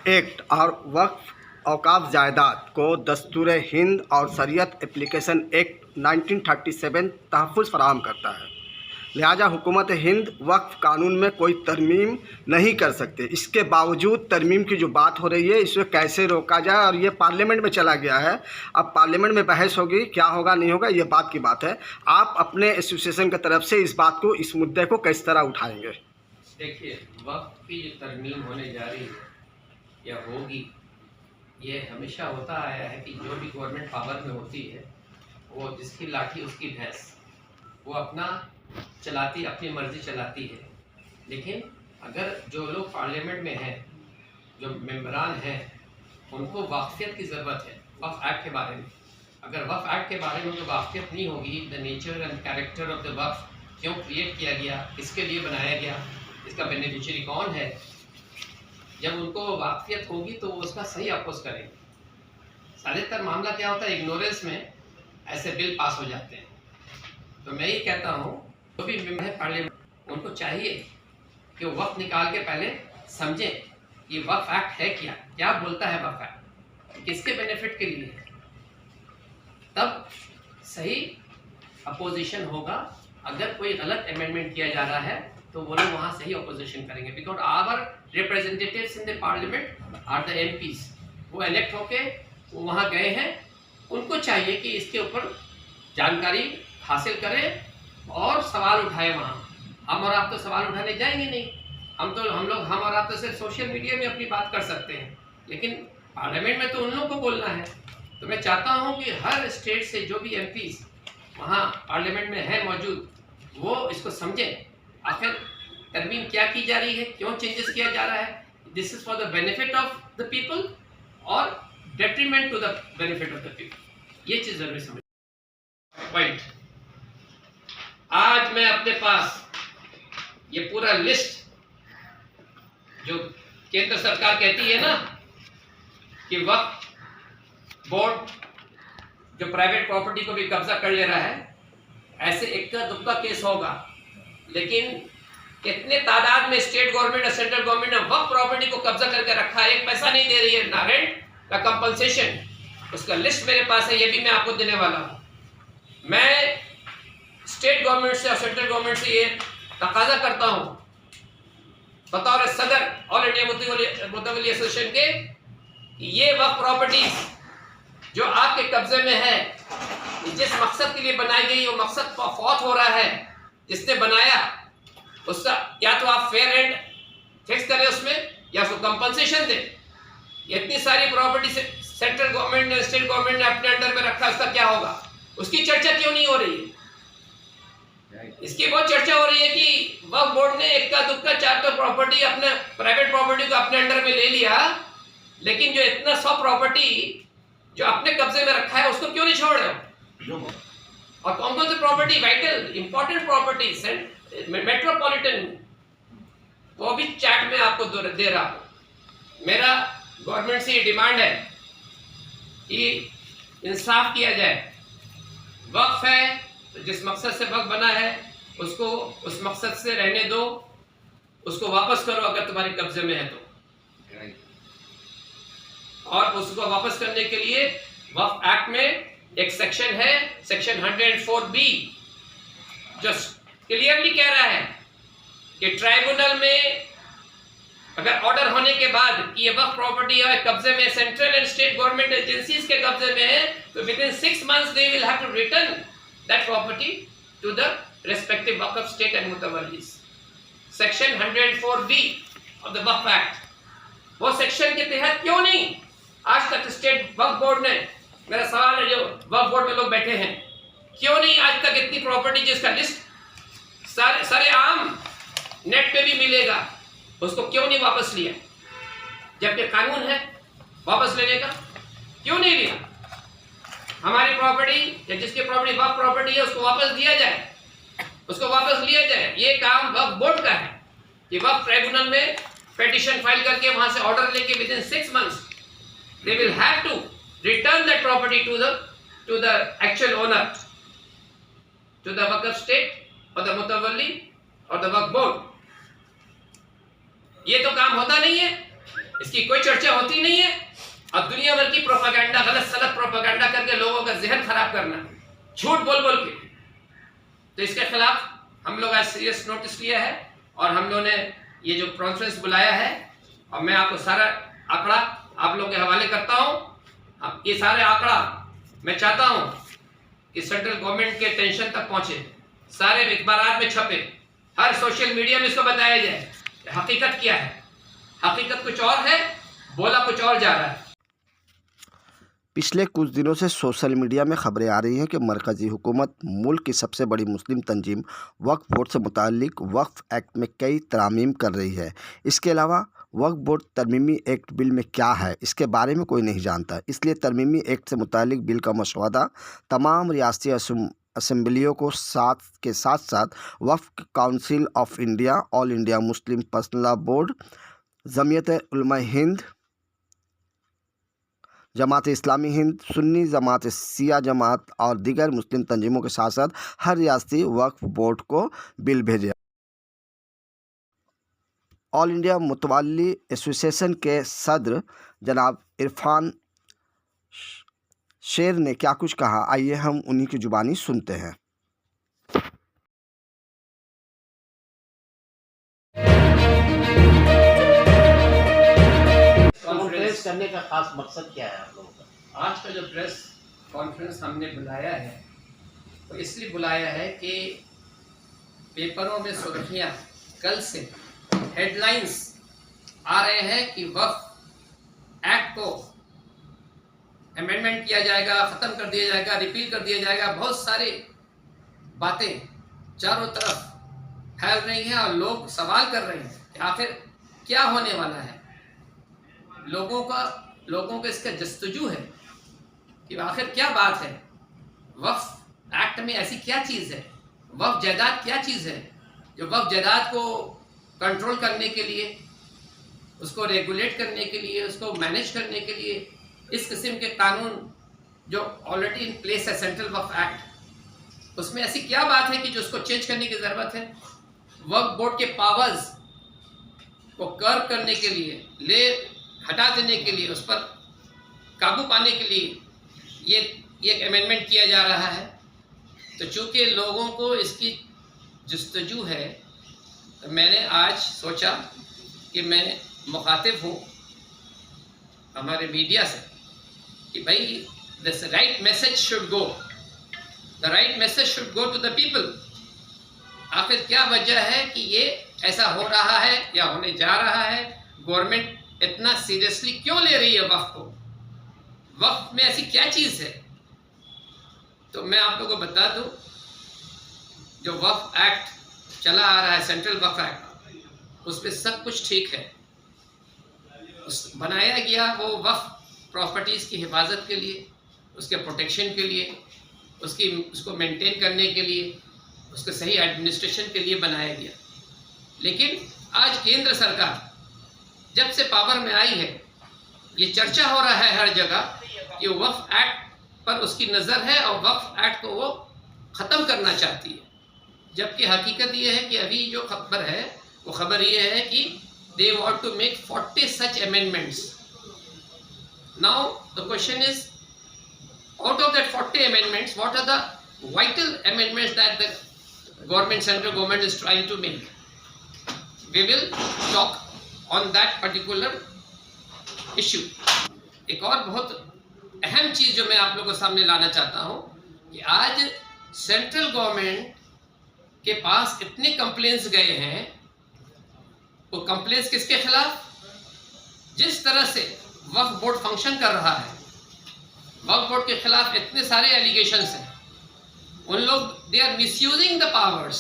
Act और वक्फ औकाफ जायदाद को दस्तूर हिंद और शरीयत एप्लीकेशन एक्ट 1937 तहफ़्फ़ुज़ फ़राहम करता है। लिहाजा हुकूमत हिंद वक्फ कानून में कोई तरमीम नहीं कर सकते। इसके बावजूद तरमीम की जो बात हो रही है, इसे कैसे रोका जाए, और ये पार्लियामेंट में चला गया है। अब पार्लियामेंट में बहस होगी, क्या होगा नहीं होगा, ये बात की बात है। आप अपने एसोसिएशन की तरफ से इस बात को, इस मुद्दे को किस तरह उठाएंगे? देखिए, वक्फ की जो तरमीम होने जा रही है या होगी, ये हमेशा होता आया है कि जो भी गवर्नमेंट पावर में होती है, वो जिसकी लाठी उसकी भैंस, वो अपना चलाती, अपनी मर्जी चलाती है। लेकिन अगर जो लोग पार्लियामेंट में हैं, जो मेंबरान हैं, उनको वाकफियत की ज़रूरत है वक्फ एक्ट के बारे में। अगर वक्फ एक्ट के बारे में उनको वाकफियत नहीं होगी, the nature and character of the waqf क्यों क्रिएट किया गया, किसके लिए बनाया गया, इसका बेनिफिशियरी कौन है, जब उनको वाकफियत होगी तो वो उसका सही अपोज करेंगे। ज़्यादातर मामला क्या होता है, इग्नोरेंस में ऐसे बिल पास हो जाते हैं। तो मैं ये कहता हूँ, जो भी मेंबर है पार्लियामेंट, उनको चाहिए कि वो वक्त निकाल के पहले समझें कि वक्फ एक्ट है क्या, क्या बोलता है वक्फ एक्ट, किसके बेनिफिट के लिए, तब सही अपोजिशन होगा। अगर कोई गलत अमेंडमेंट किया जा रहा है तो वो लोग वहाँ सही अपोजिशन करेंगे, because our representatives in the parliament are the MPs. वो इलेक्ट होके वो वहाँ गए हैं, उनको चाहिए कि इसके ऊपर जानकारी हासिल करें और सवाल उठाए वहाँ। हम और आप तो सवाल उठाने जाएंगे नहीं, हम और आप तो सिर्फ सोशल मीडिया में अपनी बात कर सकते हैं, लेकिन पार्लियामेंट में तो उन लोगों को बोलना है। तो मैं चाहता हूँ कि हर स्टेट से जो भी एमपीज वहाँ पार्लियामेंट में है मौजूद, वो इसको समझें आखिर तरमीम क्या की जा रही है, क्यों चेंजेस किया जा रहा है, this is for the benefit of the people और detriment to the benefit of the people. ये चीज़ जरूरी समझ। पॉइंट, आज मैं अपने पास ये पूरा लिस्ट, जो केंद्र सरकार कहती है ना कि वक्फ बोर्ड जो प्राइवेट प्रॉपर्टी को भी कब्जा कर ले रहा है, ऐसे इक्का दुक्का केस होगा, लेकिन कितने तादाद में स्टेट गवर्नमेंट और सेंट्रल गवर्नमेंट ने वक्फ प्रॉपर्टी को कब्जा करके रखा है, एक पैसा नहीं दे रही है, ना रेंट ना कंपनसेशन। उसका लिस्ट मेरे पास है, ये भी मैं आपको देने वाला हूं। मैं स्टेट गवर्नमेंट से और सेंट्रल गवर्नमेंट से ये तकाजा करता हूं बतौर सदर ऑल इंडिया मुतवल्ली एसोसिएशन के, ये वक्फ प्रॉपर्टीज जो आपके कब्जे में है, जिस मकसद के लिए बनाई गई, वो मकसद फौत हो रहा है, जिसने बनाया उसका या तो आप फेयर रेंट फिक्स करें उसमें, या उसको कंपनसेशन दें। इतनी सारी प्रॉपर्टी से सेंट्रल गवर्नमेंट ने, स्टेट गवर्नमेंट ने अपने अंडर में रखा, उसका क्या होगा, उसकी चर्चा क्यों नहीं हो रही है? इसकी बहुत चर्चा हो रही है कि वक्फ बोर्ड ने इक्का दुक्का 4 प्रॉपर्टी, अपने प्राइवेट प्रॉपर्टी को अपने अंडर में ले लिया, लेकिन जो इतना 100 प्रॉपर्टी जो अपने कब्जे में रखा है, उसको क्यों नहीं छोड़ रहे हो? और कौन कौन सी property, vital important property, metropolitan, वो भी चैट में आपको दे रहा हूं। मेरा गवर्नमेंट से ये डिमांड है कि इंसाफ किया जाए। वक्फ है तो जिस मकसद से वक्फ बना है उसको उस मकसद से रहने दो, उसको वापस करो अगर तुम्हारे कब्जे में है तो। और उसको वापस करने के लिए वक्फ एक्ट में एक सेक्शन है, सेक्शन 104B, जो क्लियरली कह रहा है कि ट्राइब्यूनल में अगर ऑर्डर होने के बाद कि ये वक्फ प्रॉपर्टी है कब्जे में, central and state government agencies के कब्जे में है, तो within 6 months they will have to return that property to the respective waqf state and mutawallis. Section 104B of the waqf act, वो सेक्शन के तहत क्यों नहीं आज तक स्टेट वक्फ बोर्ड ने, मेरा सवाल है जो वक्फ बोर्ड में लोग बैठे हैं, क्यों नहीं आज तक इतनी प्रॉपर्टी जिसका लिस्ट सारे आम नेट पे भी मिलेगा, उसको क्यों नहीं वापस लिया? जबकि कानून है वापस लेने का, क्यों नहीं लिया? हमारी प्रॉपर्टी या जिसकी प्रॉपर्टी वक्फ प्रॉपर्टी है उसको वापस दिया जाए, उसको वापस लिया जाए। ये काम वक्फ बोर्ड का है कि वक्फ ट्राइब्यूनल में पेटिशन फाइल करके वहां से ऑर्डर लेके with in 6 months they will have to return that property to the actual owner, to the waqf state or the mutawalli or the waqf board। ये तो काम होता नहीं है। इसकी कोई चर्चा होती नहीं है। अब दुनिया भर की प्रोपागेंडा, गलत सलत प्रोपागेंडा करके लोगों का जहन खराब करना, झूठ बोल बोल के, तो इसके खिलाफ हम लोग आज सीरियस नोटिस लिया है और हम लोगों ने ये जो कॉन्फ्रेंस बुलाया है, और मैं आपको सारा आंकड़ा आप लोगों के हवाले करता हूँ। ये सारे आंकड़ा मैं चाहता हूँ कि सेंट्रल गवर्नमेंट के टेंशन तक पहुंचे, सारे अखबार में छपे, हर सोशल मीडिया में इसको बताया जाए हकीकत क्या है। हकीकत कुछ और है, बोला कुछ और जा रहा है। पिछले कुछ दिनों से सोशल मीडिया में खबरें आ रही हैं कि मरकज़ी हुकूमत मुल्क की सबसे बड़ी मुस्लिम तंजीम वक्फ बोर्ड से मुताल्लिक वक्फ एक्ट में कई तरमीम कर रही है। इसके अलावा वक्फ बोर्ड तरमीमी एक्ट बिल में क्या है, इसके बारे में कोई नहीं जानता। इसलिए तरमीमी एक्ट से मुताल्लिक बिल का मसौदा तमाम रियासती असम्बलियों को साथ साथ waqf council of India, all India Muslim personal law board, Jamiat Ulama Hind, Jamaat Islami Hind, Sunni जमात, शिया जमात और दीगर मुस्लिम तंजीमों के साथ साथ हर रियासती वक्फ बोर्ड को बिल भेजे। ऑल इंडिया मुतवल्ली एसोसिएशन के सदर जनाब इरफान शेर ने क्या कुछ कहा, आइए हम उन्हीं की जुबानी सुनते हैं। कॉन्फ्रेंस करने का खास मकसद क्या है आप लोगों का? आज का जो प्रेस कॉन्फ्रेंस हमने बुलाया है तो इसलिए बुलाया है कि पेपरों में सुर्खियां कल से हेडलाइंस आ रहे हैं कि वक्फ एक्ट को अमेंडमेंट किया जाएगा, ख़त्म कर दिया जाएगा, रिपील कर दिया जाएगा। बहुत सारी बातें चारों तरफ फैल रही हैं और लोग सवाल कर रहे हैं कि आखिर क्या होने वाला है। लोगों को इसका जस्तजू है कि आखिर क्या बात है। वक्फ एक्ट में ऐसी क्या चीज़ है, वक्फ जायदाद क्या चीज़ है जो वक्फ जायदाद को कंट्रोल करने के लिए, उसको रेगुलेट करने के लिए, उसको मैनेज करने के लिए इस किस्म के कानून जो ऑलरेडी इन प्लेस है, सेंट्रल वक्फ एक्ट, उसमें ऐसी क्या बात है कि जो उसको चेंज करने की ज़रूरत है। वक्फ बोर्ड के पावर्स को कर्व करने के लिए, हटा देने के लिए, उस पर काबू पाने के लिए ये अमेंडमेंट किया जा रहा है। तो चूँकि लोगों को इसकी जस्तजू है तो मैंने आज सोचा कि मैं मुखातिब हूँ हमारे मीडिया से कि भाई this right message should go, the right message should go to the people. आखिर क्या वजह है कि ये ऐसा हो रहा है या होने जा रहा है, गवर्नमेंट इतना सीरियसली क्यों ले रही है वक्फ को, वक्फ में ऐसी क्या चीज़ है। तो मैं आप लोगों को बता दूं, जो वक्फ एक्ट चला आ रहा है, सेंट्रल वक्फ एक्ट, उसमें सब कुछ ठीक है। बनाया गया वो वक्फ प्रॉपर्टीज़ की हिफाजत के लिए, उसके प्रोटेक्शन के लिए, उसको मेंटेन करने के लिए, उसके सही एडमिनिस्ट्रेशन के लिए बनाया गया। लेकिन आज केंद्र सरकार जब से पावर में आई है, ये चर्चा हो रहा है हर जगह कि वक्फ एक्ट पर उसकी नज़र है और वक्फ एक्ट को वो ख़त्म करना चाहती है। जबकि हकीकत ये है कि अभी जो खबर है वो खबर ये है कि they want to make 40 such amendments. Now the question is, out of that 40 amendments, what are the vital amendments that the government, central government is trying to make. We will talk on that particular issue. एक और बहुत अहम चीज़ जो मैं आप लोगों के सामने लाना चाहता हूँ कि आज सेंट्रल गवर्नमेंट के पास इतने कंप्लेंट्स गए हैं, वो कंप्लेंट्स किसके खिलाफ? जिस तरह से वक्फ बोर्ड फंक्शन कर रहा है, वक्फ बोर्ड के खिलाफ इतने सारे एलिगेशंस हैं। उन लोग, they are misusing the powers.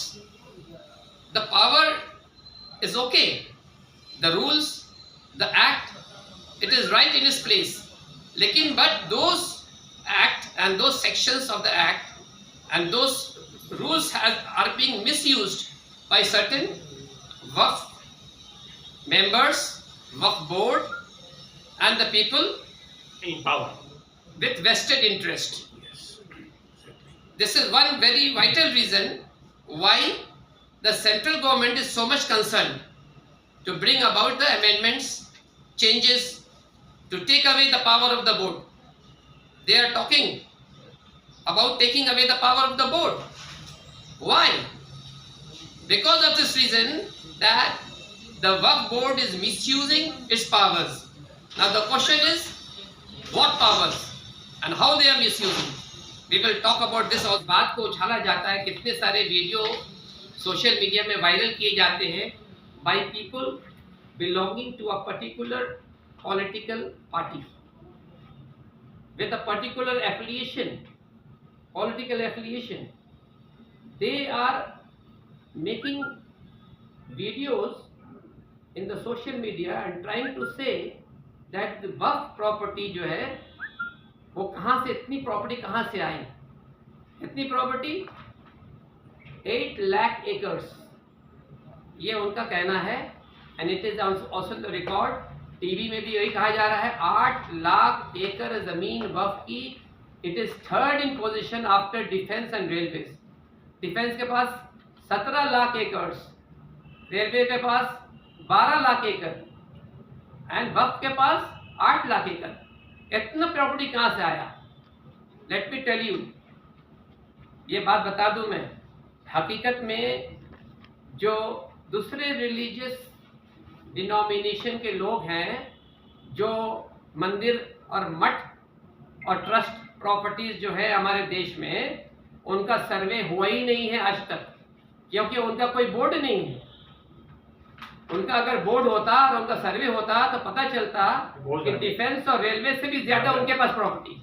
The power is okay, the rules, the act, it is right in its place. लेकिन but those act and those sections of the act and those rules are being misused by certain waqf members, waqf board and the people In power. with vested interest. This is one very vital reason why the central government is so much concerned to bring about the amendments changes to take away the power of the board. They are talking about taking away the power of the board. Why? Because of this reason that the Waqf board is misusing its powers. Now the question is, what powers and how they are misusing? We will talk about this. और बात को उछाला जाता है, कितने सारे video social media में viral किए जाते हैं by people belonging to a particular political party with a particular affiliation, political affiliation. They are making videos in the social media and trying to say that the Waqf property जो है वो कहाँ से, इतनी property कहाँ से आई? इतनी property 8 lakh acres, ये उनका कहना है. And it is also the record. TV में भी यही कहा जा रहा है, 8 लाख एकड़ जमीन वक्फ की. It is third in position after defence and railways. Defence के पास 17 लाख एकर्स, रेलवे के पास 12 लाख एकड़ एंड वक्फ के पास 8 लाख एकड़. इतना प्रॉपर्टी कहाँ से आया? लेट मी टेल यू, ये बात बता दूं मैं. हकीकत में जो दूसरे रिलीजियस डिनोमिनेशन के लोग हैं, जो मंदिर और मठ और ट्रस्ट प्रॉपर्टीज जो है हमारे देश में, उनका सर्वे हुआ ही नहीं है आज तक, क्योंकि उनका कोई बोर्ड नहीं है. उनका अगर बोर्ड होता और उनका सर्वे होता तो पता चलता कि डिफेंस और रेलवे से भी ज्यादा उनके पास प्रॉपर्टी.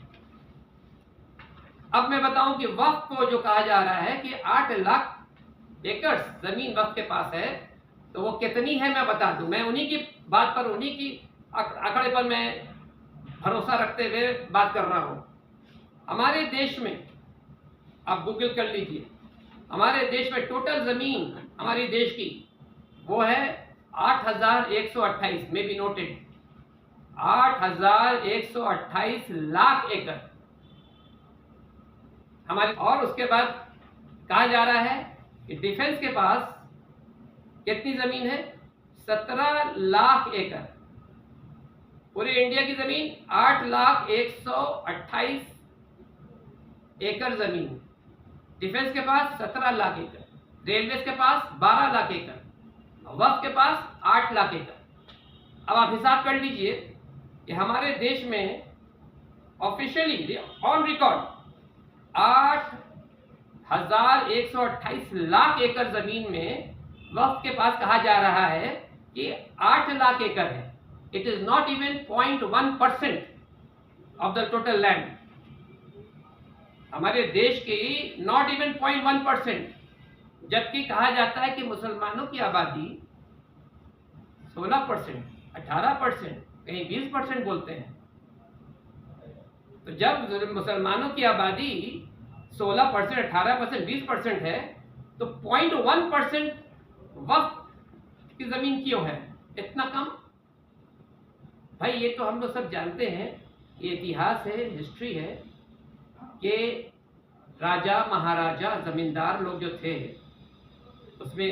अब मैं बताऊं कि वक्फ को जो कहा जा रहा है कि 8 लाख एकड़ जमीन वक्फ के पास है, तो वो कितनी है मैं बता दूं. मैं उन्हीं की बात पर, उन्हीं की आंकड़े पर मैं भरोसा रखते हुए बात कर रहा हूं. हमारे देश में आप गूगल कर लीजिए, हमारे देश में टोटल जमीन हमारे देश की वो है 8,128, में बी नोटेड 8,128 लाख एकड़ हमारे. और उसके बाद कहा जा रहा है कि डिफेंस के पास कितनी जमीन है? 17 लाख एकड़. पूरे इंडिया की जमीन 8,128 एकड़ जमीन. डिफेंस के पास 17 लाख एकड़, रेलवे के पास 12 लाख एकड़, वक्फ के पास 8 लाख एकड़. अब आप हिसाब कर लीजिए कि हमारे देश में ऑफिशियली ऑन रिकॉर्ड 8,128 लाख एकड़ जमीन में वक्फ के पास कहा जा रहा है कि 8 लाख एकड़ है. It is not even 0.1% of the total land. हमारे देश की नॉट इवन 0.1%, जबकि कहा जाता है कि मुसलमानों की आबादी 16%, 18%, कहीं 20% बोलते हैं. तो जब मुसलमानों की आबादी 16%, 18%, 20% है, तो 0.1% वक्फ की जमीन क्यों है? इतना कम. भाई ये तो हम लोग सब जानते हैं, ये इतिहास है, हिस्ट्री है कि राजा महाराजा जमींदार लोग जो थे, उसमें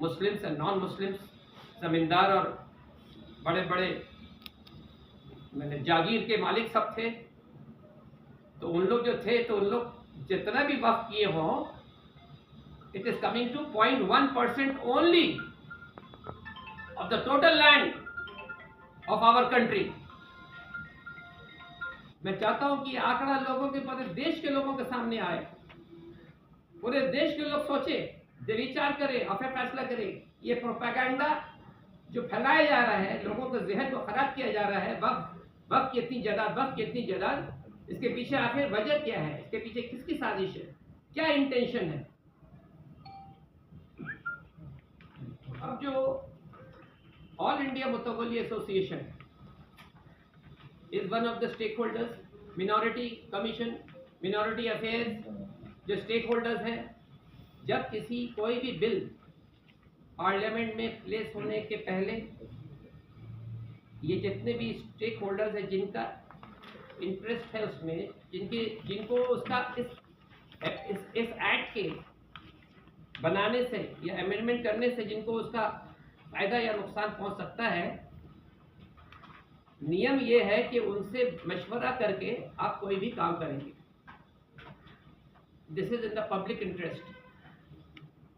मुस्लिम्स और नॉन मुस्लिम्स जमींदार और बड़े बड़े जागीर के मालिक सब थे. तो उन लोग जो थे, तो उन लोग जितना भी वक्फ किए हों, it is coming to 0.1% only of the total land of our country. मैं चाहता हूं कि आंकड़ा लोगों के, पूरे देश के लोगों के सामने आए. पूरे देश के लोग सोचे, विचार करें और फिर फैसला करें. ये प्रोपेगेंडा जो फैलाया जा रहा है, लोगों के ज़हन को खराब किया जा रहा है, वक्फ की इतनी जायदाद, वक्फ की इतनी जायदाद, इसके पीछे आखिर वजह क्या है? इसके पीछे किसकी साजिश है? क्या इंटेंशन है? अब जो all India mutawalli association is one of the stakeholders, minority commission, minority affairs जो स्टेक होल्डर्स हैं, जब किसी कोई भी बिल पार्लियामेंट में प्लेस होने के पहले, ये जितने भी स्टेक होल्डर्स हैं जिनका इंटरेस्ट है उसमें, जिनको उसका इस एक्ट के बनाने से या अमेंडमेंट करने से जिनको उसका फायदा या नुकसान पहुंच सकता है, नियम ये है कि उनसे मशवरा करके आप कोई भी काम करेंगे। This is in the public interest.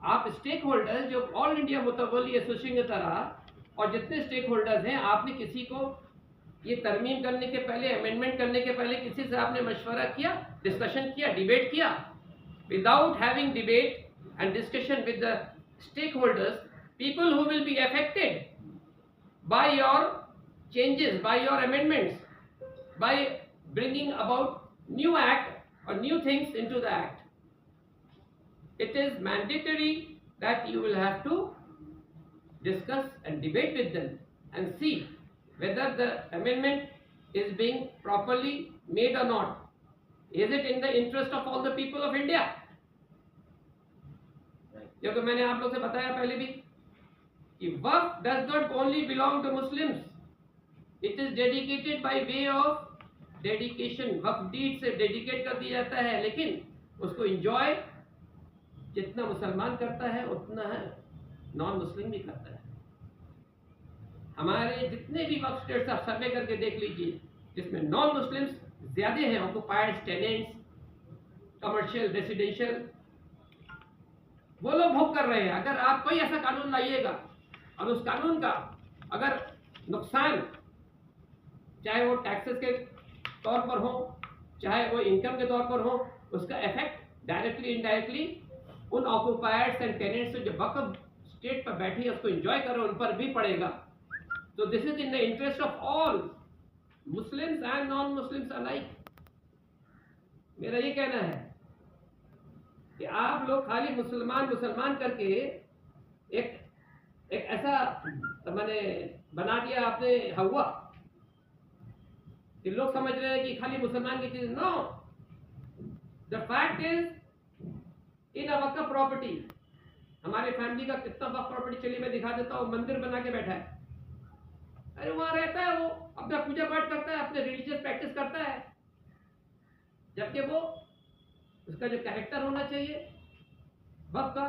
आप स्टेक होल्डर्स जो ऑल इंडिया मुतवली एसोसिएशन की तरह और जितने स्टेक होल्डर्स हैं, आपने किसी को ये तरमीम करने के पहले, अमेंडमेंट करने के पहले किसी से आपने मशवरा किया, डिस्कशन किया, डिबेट किया? Without having debate and discussion with the stakeholders, people who will be affected by your changes, by your amendments, by bringing about new act or new things into the act. It is mandatory that you will have to discuss and debate with them and see whether the amendment is being properly made or not. Is it in the interest of all the people of India? क्योंकि मैंने आप लोग से बताया पहले भी कि वक्फ does not only belong to Muslims. It is dedicated by way of dedication. Waqf deed से डेडिकेट कर दिया जाता है, लेकिन उसको एंजॉय जितना मुसलमान करता है उतना है नॉन मुस्लिम भी करता है। हमारे जितने भी वक्फ स्टेट्स आप सर्वे करके देख लीजिए, जिसमें नॉन मुस्लिम्स ज्यादा हैं, ऑक्युपाइड, टेनेंट्स, कमर्शियल, रेसिडेंशियल, वो लोग भोग कर रहे हैं। अगर आप कोई ऐसा कानून लाइएगा और उस कानून का अगर नुकसान, चाहे वो टैक्सेस के तौर पर हो, चाहे वो इनकम के तौर पर हो, उसका इफेक्ट डायरेक्टली इनडायरेक्टली उन ऑक्युपायर्स एंड टेनेंट्स जो वक्फ स्टेट पर बैठे उसको एंजॉय करो उन पर भी पड़ेगा। तो this is in the interest of all Muslims and non Muslims alike. मेरा ये कहना है कि आप लोग खाली मुसलमान करके एक ऐसा मैंने बना दिया आपने हवा कि लोग समझ रहे हैं कि खाली मुसलमान की चीज। No, the fact is in a waqf property, हमारे फैमिली का कितना वक्फ प्रॉपर्टी, चलिए मैं दिखा देता हूँ। मंदिर बना के बैठा है, अरे वहां रहता है, वो अपना पूजा पाठ करता है, अपने रिलीजियस प्रैक्टिस करता है, जबकि वो उसका जो कैरेक्टर होना चाहिए वक्फ का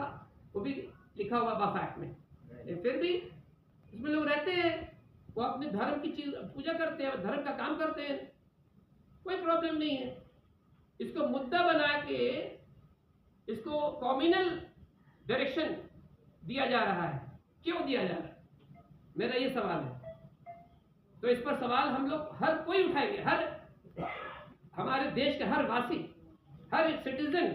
वो भी लिखा हुआ वक्फ एक्ट में, लेकिन फिर भी इसमें लोग रहते हैं, वो अपने धर्म की चीज पूजा करते हैं, धर्म का काम करते हैं, कोई प्रॉब्लम नहीं है। इसको मुद्दा बना के इसको कॉम्युनल डायरेक्शन दिया जा रहा है। क्यों दिया जा रहा है, मेरा ये सवाल है। तो इस पर सवाल हम लोग हर कोई उठाएंगे, हर हमारे देश के हर वासी, हर सिटीजन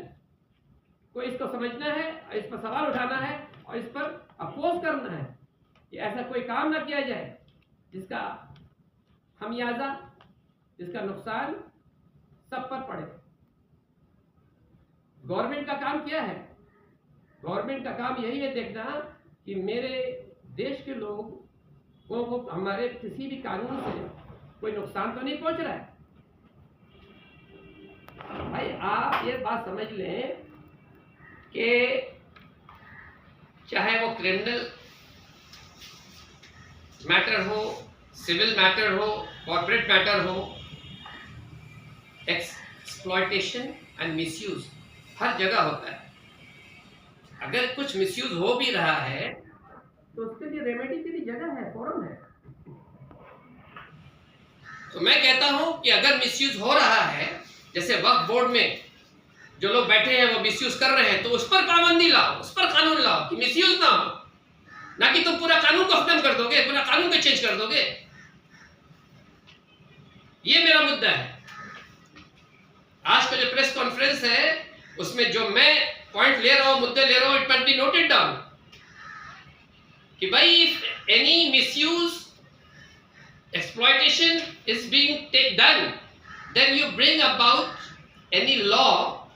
को इसको समझना है, इस पर सवाल उठाना है और इस पर अपोज करना है कि ऐसा कोई काम ना किया जाए जिसका खमियाजा, जिसका नुकसान सब पर पड़े। गवर्नमेंट का काम क्या है? गवर्नमेंट का काम यही है देखना कि मेरे देश के लोगों को हमारे किसी भी कानून से कोई नुकसान तो नहीं पहुंच रहा है। भाई आप ये बात समझ लें कि चाहे वो क्रिमिनल मैटर हो, सिविल मैटर हो, कॉर्पोरेट मैटर हो, एक्सप्लॉयटेशन एंड मिसयूज हर जगह होता है। अगर कुछ मिसयूज हो भी रहा है तो उसके लिए रेमेडी के लिए जगह है, फोरम है। तो मैं कहता हूं कि अगर मिसयूज हो रहा है, जैसे वक्फ बोर्ड में जो लोग बैठे हैं वो मिसयूज कर रहे हैं, तो उस पर पाबंदी लाओ, उस पर कानून लाओ कि मिसयूज ना हो, ना कि तुम पूरा कानून को खत्म कर दोगे, पूरा कानून को चेंज कर दोगे। ये मेरा मुद्दा है। आज का जो प्रेस कॉन्फ्रेंस है उसमें जो मैं पॉइंट ले रहा हूं, मुद्दे ले रहा हूं, it must be noted down कि भाई if any misuse, exploitation is being done, then you bring about any law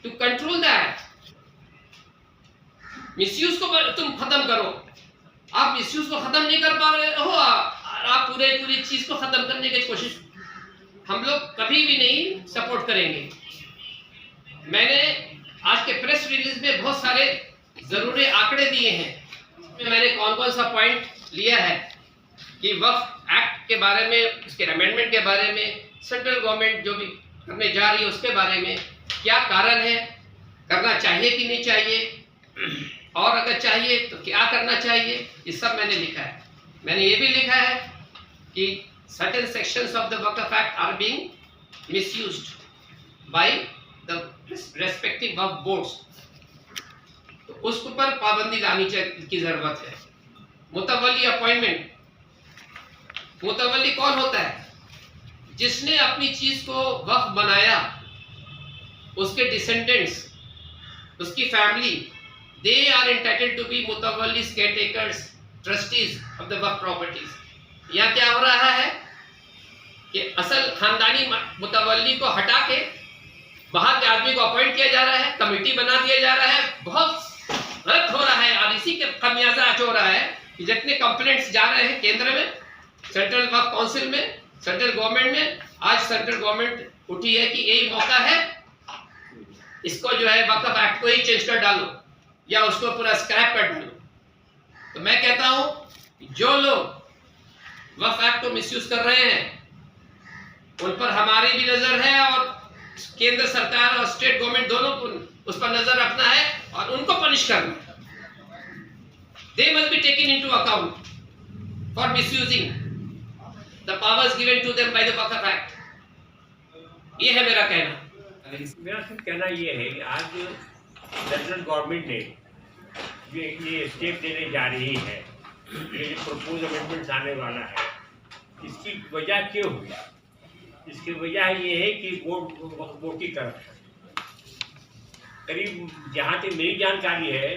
to control that. Misuse को तुम खत्म करो। आप मिसयूज को खत्म नहीं कर पा रहे हो, आप पूरी चीज को खत्म करने की कोशिश हम लोग कभी भी नहीं सपोर्ट करेंगे। मैंने आज के प्रेस रिलीज में बहुत सारे जरूरी आंकड़े दिए हैं। मैंने कौन कौन सा पॉइंट लिया है कि वक्फ एक्ट के बारे में, उसके अमेंडमेंट के बारे में, सेंट्रल गवर्नमेंट जो भी करने जा रही है उसके बारे में क्या कारण है, करना चाहिए कि नहीं चाहिए, और अगर चाहिए तो क्या करना चाहिए, ये सब मैंने लिखा है। मैंने ये भी लिखा है कि certain sections of the Waqf Act are being misused by the respective Waqf boards. तो उसके ऊपर पाबंदी लानी की जरूरत है। मुतवल्ली अपॉइंटमेंट, मुतवल्ली कौन होता है? जिसने अपनी चीज को वक्फ बनाया, उसके डिसेंडेंट्स, उसकी family, they are entitled to be mutawallis, caretakers, trustees of the waqf properties. यहाँ क्या हो रहा है कि असल खानदानी मुतवल्ली को हटा के बाहर के आदमी को अपॉइंट किया जा रहा है, कमेटी बना दिया जा रहा है। बहुत गलत हो रहा है और इसी के खमियाजा आज हो रहा है कि जितने कंप्लेंट्स जा रहे हैं केंद्र में, सेंट्रल वक्फ काउंसिल में, सेंट्रल गवर्नमेंट में, आज सेंट्रल गवर्नमेंट उठी है कि यही मौका है, इसको जो है वक्फ एक्ट को ही चेंज कर डालो या उसको पूरा स्क्रैप कर डालो। तो मैं कहता हूं जो लोग वक्फ एक्ट को मिसयूज कर रहे हैं उन पर हमारी भी नजर है और केंद्र सरकार और स्टेट गवर्नमेंट दोनों को उस पर नजर रखना है और उनको पनिश करना है। They must be taken into account for misusing the powers given to them by the Waqf Act. ये है मेरा कहना। मेरा सिर्फ कहना ये है कि आज सेंट्रल गवर्नमेंट ने ये स्टेप देने जा रही है, ये जो प्रपोज अमेंडमेंट्स आने वाला है, इसकी वजह क्यों हुई? इसकी वजह ये है कि वोट की करप्शन, करीब जहाँ तक मेरी जानकारी है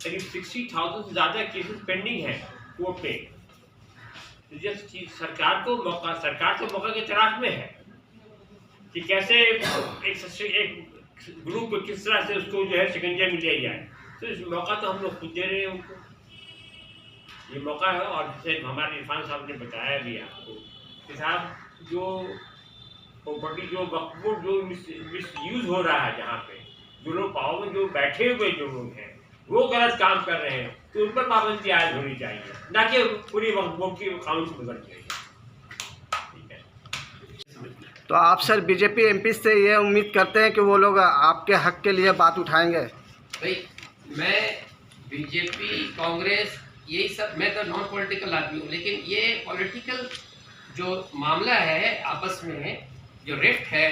करीब 60,000 से ज़्यादा केसेस पेंडिंग हैं कोर्ट में। सरकार तो मौका की तलाश में है कि कैसे एक ग्रुप को किस तरह से उसको जो है शिकंजे में लिया जाए। तो इस मौका तो हम लोग खुद दे रहे हैं उनको, ये मौका है। और जैसे हमारे इरफान साहब ने बताया भी आपको कि साहब जो प्रॉपर्टी जो वक्फ बोर्ड जो मिसयूज हो रहा है, जहाँ पे जो लोग पावर में जो बैठे हुए जो लोग हैं वो गलत काम कर रहे हैं, तो उन पर पाबंदी आयद होनी चाहिए, ना कि पूरी वक्फ बोर्ड की कानून से बदलनी चाहिए। ठीक है। तो आप सर बीजेपी एमपी से ये उम्मीद करते हैं कि वो लोग आपके हक के लिए बात उठाएंगे? भाई मैं बीजेपी, कांग्रेस, यही सब, मैं तो नॉन पॉलिटिकल आदमी हूँ, लेकिन ये पॉलिटिकल जो मामला है आपस में जो रिफ्ट है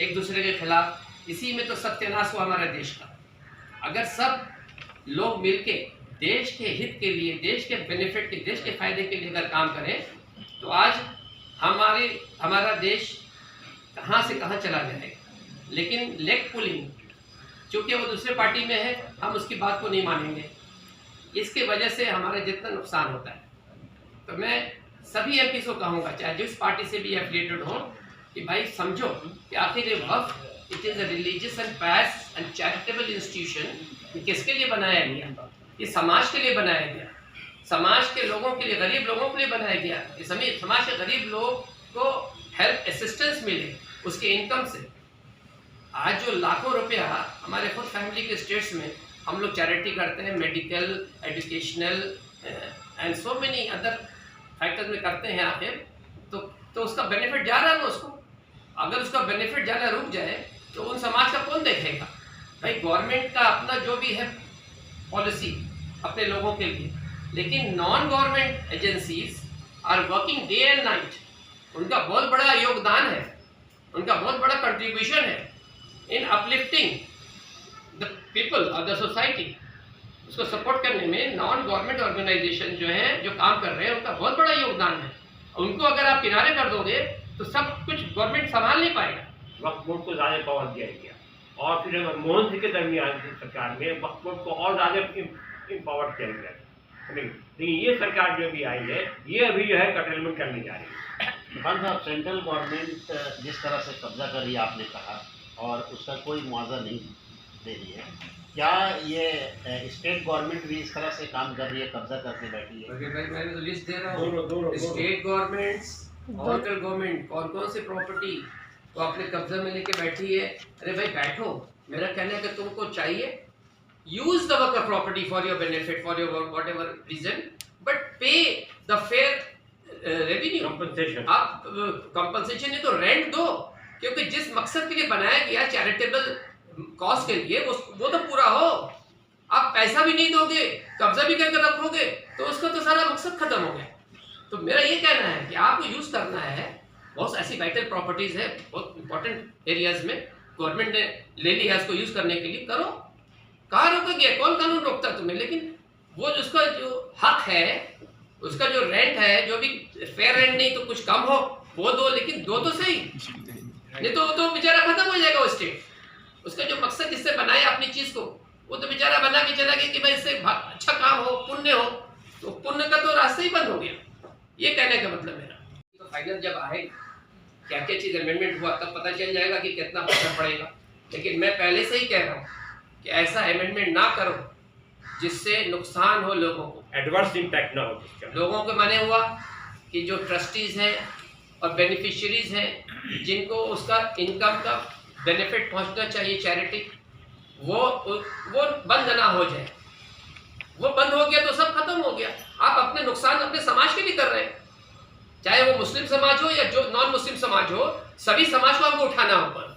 एक दूसरे के खिलाफ, इसी में तो सत्यानाश हुआ हमारे देश का। अगर सब लोग मिलके देश के हित के लिए, देश के बेनिफिट के, देश के फायदे के लिए अगर काम करें तो आज हमारा देश कहाँ से कहाँ चला जाएगा। लेकिन लेग पुलिंग, चूँकि वो दूसरे पार्टी में है, हम उसकी बात को नहीं मानेंगे, इसके वजह से हमारा जितना नुकसान होता है। तो मैं सभी एमपी को कहूँगा, चाहे जिस पार्टी से भी एफिलिएटेड हो, कि भाई समझो कि आखिर ये waqf it is a religious and pious and charitable institution. ये किसके लिए बनाया गया? ये समाज के लिए बनाया गया, समाज के लोगों के लिए, गरीब लोगों के लिए बनाया गया। ये समाज के गरीब लोग को हेल्प असिस्टेंस मिले उसके इनकम से। आज जो लाखों रुपया हमारे खुद फैमिली के स्टेट्स में हम लोग चैरिटी करते हैं, medical, educational and so many other factors में करते हैं आखिर, तो उसका बेनिफिट जा रहा है ना उसको। अगर उसका बेनिफिट जाना रुक जाए तो उन समाज का कौन देखेगा? भाई गवर्नमेंट का अपना जो भी है पॉलिसी अपने लोगों के लिए, लेकिन non government agencies are working day and night. उनका बहुत बड़ा योगदान है, उनका बहुत बड़ा कंट्रीब्यूशन है इन अपलिफ्टिंग द पीपल और द सोसाइटी। उसको सपोर्ट करने में नॉन गवर्नमेंट ऑर्गेनाइजेशन जो हैं, जो काम कर रहे हैं, उनका बहुत बड़ा योगदान है। उनको अगर आप किनारे कर दोगे तो सब कुछ गवर्नमेंट संभाल नहीं पाएगा। वक्फ बोर्ड को ज़्यादा पावर दिया गया और फिर मनमोहन सिंह के दरमियान की सरकार में वक्फ बोर्ड को और ज़्यादा पावर किया गया। लेकिन ये सरकार जो भी आई है, ये अभी जो है कटलमेंट करने जा रही है। इरफान साहब, सेंट्रल गवर्नमेंट जिस तरह से कब्जा कर रही है, आपने कहा, और उसका कोई मुआवजा नहीं दे रही है, क्या ये स्टेट गवर्नमेंट भी इस तरह से काम कर रही है, कब्जा करके बैठी है? भाई मैंने तो लिस्ट दे रहा हूँ, स्टेट गवर्नमेंट्स, सेंट्रल गवर्नमेंट कौन कौन सी प्रॉपर्टी तो अपने कब्जे में लेके बैठी है। अरे भाई बैठो, मेरा कहना है कि तुमको चाहिए use the waqf property for your benefit, for your whatever reason, but pay the fair revenue, compensation. आप कंपनसेशन नहीं तो रेंट दो, क्योंकि जिस मकसद के लिए बनाया गया चैरिटेबल कॉज के लिए वो तो पूरा हो। आप पैसा भी नहीं दोगे, कब्जा भी करके रखोगे, तो उसका तो सारा मकसद खत्म हो गया। तो मेरा ये कहना है कि आपको यूज़ करना है, बहुत ऐसी वाइटल प्रॉपर्टीज़ है, बहुत इंपॉर्टेंट एरियाज में गवर्नमेंट ने ले लिया है, इसको यूज़ करने के लिए करो। कहाँ रोकोगे? कौन कानून रोकता तुम्हें? लेकिन वो उसका जो हक है, उसका जो रेंट है, जो भी फेयर रेंट नहीं तो कुछ कम हो वो दो, लेकिन दो तो सही, नहीं तो वो तो बेचारा खत्म हो जाएगा वो स्टेट। उसका जो मकसद जिससे बनाया अपनी चीज़ को, वो तो बेचारा बना के चला गया कि भाई इससे अच्छा काम हो, पुण्य हो, तो पुण्य का तो रास्ता ही बंद हो गया। ये कहने का मतलब मेरा। तो फाइनल जब आए क्या क्या चीज़ अमेंडमेंट हुआ तब पता चल जाएगा कि कितना फर्क पड़ेगा। लेकिन मैं पहले से ही कह रहा हूँ कि ऐसा अमेंडमेंट ना करो जिससे नुकसान हो लोगों को, एडवर्स इम्पैक्ट ना हो जिसका। लोगों के माने हुआ कि जो ट्रस्टीज हैं और बेनिफिशियरीज हैं जिनको उसका इनकम का बेनिफिट पहुंचना चाहिए चैरिटी, वो बंद ना हो जाए। वो बंद हो गया तो सब खत्म हो गया। आप अपने नुकसान अपने समाज के लिए कर रहे हैं, चाहे वो मुस्लिम समाज हो या जो नॉन मुस्लिम समाज हो, सभी समाज को हमको उठाना ऊपर,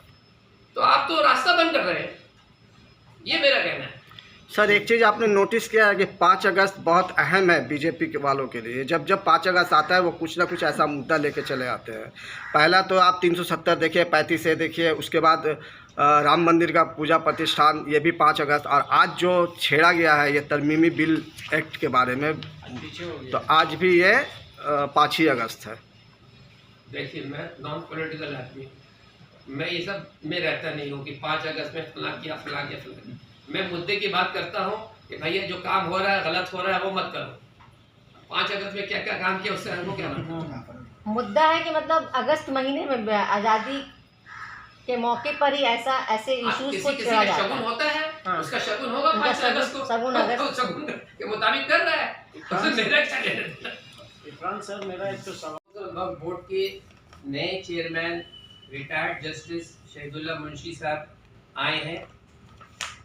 तो आप तो रास्ता बंद कर रहे हैं। ये मेरा कहना है। सर एक चीज़ आपने नोटिस किया है कि 5 अगस्त बहुत अहम है बीजेपी के वालों के लिए। जब जब 5 अगस्त आता है वो कुछ ना कुछ ऐसा मुद्दा लेके चले आते हैं। पहला तो आप 370 देखिए, 35A देखिए, उसके बाद राम मंदिर का पूजा प्रतिष्ठान, ये भी 5 अगस्त, और आज जो छेड़ा गया है ये तरमीमी बिल एक्ट के बारे में, तो आज भी ये 5 ही अगस्त है। देखिए मैं नॉन पॉलिटिकल आदमी, मैं ये सब में रहता नहीं हूँ कि 5 अगस्त में फला किया फला किया फला किया। मैं मुद्दे की बात करता हूँ कि भैया जो काम हो रहा है गलत हो रहा है वो मत करो। 5 अगस्त में क्या क्या काम किया उससे हमको क्या मतलब? मुद्दा है कि मतलब अगस्त महीने में आज़ादी के मौके पर ही ऐसे इश्यूज को किसी छेड़ा का जाता शगुन है। होता है, हाँ। उसका शगुन होगा उनका 5 अगस्त को, शगुन अगस्त तो शगुन के मुताबिक कर रहा है, तो मेरा क्या लेना देना? इरफान सर, मेरा एक तो सवाल, वक्फ बोर्ड के नए चेयरमैन रिटायर्ड जस्टिस शहीदुल्लाह मुंशी साहब आए हैं।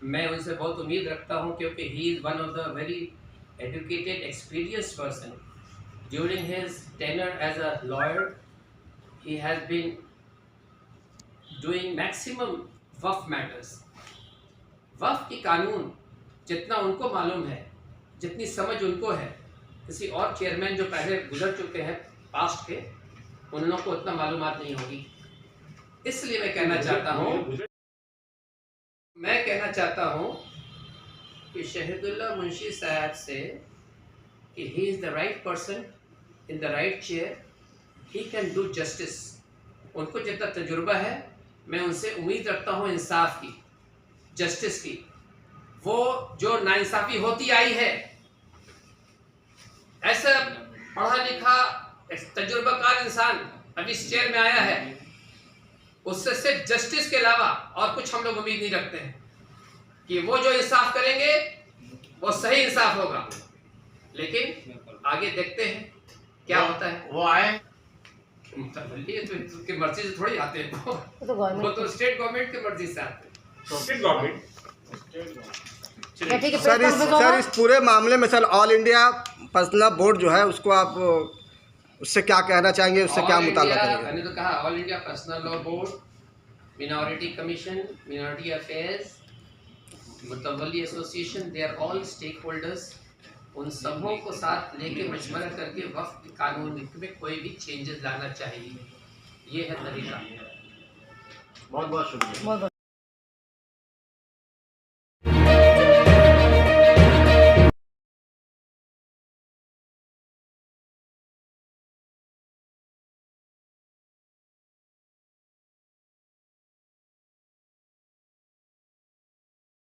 मैं उनसे बहुत उम्मीद रखता हूं क्योंकि he is one of the very educated experienced person. During his tenure as a lawyer he has been doing maximum waqf matters. वक्फ की कानून जितना उनको मालूम है, जितनी समझ उनको है, किसी और चेयरमैन जो पहले गुजर चुके हैं पास्ट के, उन लोगों को उतना मालूमात नहीं होगी। इसलिए मैं कहना चाहता हूँ कि शहीदुल्लाह मुंशी साहब से कि he is the right person in the right chair, he can do justice. उनको जितना तजुर्बा है, मैं उनसे उम्मीद रखता हूँ इंसाफ की, जस्टिस की। वो जो नाइंसाफ़ी होती आई है, ऐसा पढ़ा लिखा तजुर्बाकार इंसान अभी इस चेयर में आया है, उससे सिर्फ जस्टिस के अलावा और कुछ हम लोग उम्मीद नहीं रखते हैं कि वो जो इंसाफ करेंगे वो सही इंसाफ होगा। लेकिन आगे देखते हैं क्या होता है। वो आए ये तो उसकी मर्जी से थोड़ी आते हैं, वो तो स्टेट गवर्नमेंट की मर्जी से आते हैं। स्टेट गवर्नमेंट ठीक है, सर इस पूरे मामले में sir all India personal board जो है उसको आप उससे क्या कहना चाहेंगे, उससे क्या मुताला करेंगे? मैंने तो कहा all India personal law board, minority commission, minority affairs, mutawalli association, they are all stakeholders. उन सबों को साथ लेके मशवरा करके वक्फ कानून में कोई भी चेंजेस लाना चाहिए। ये है तरीका। बहुत बहुत शुक्रिया। बहुत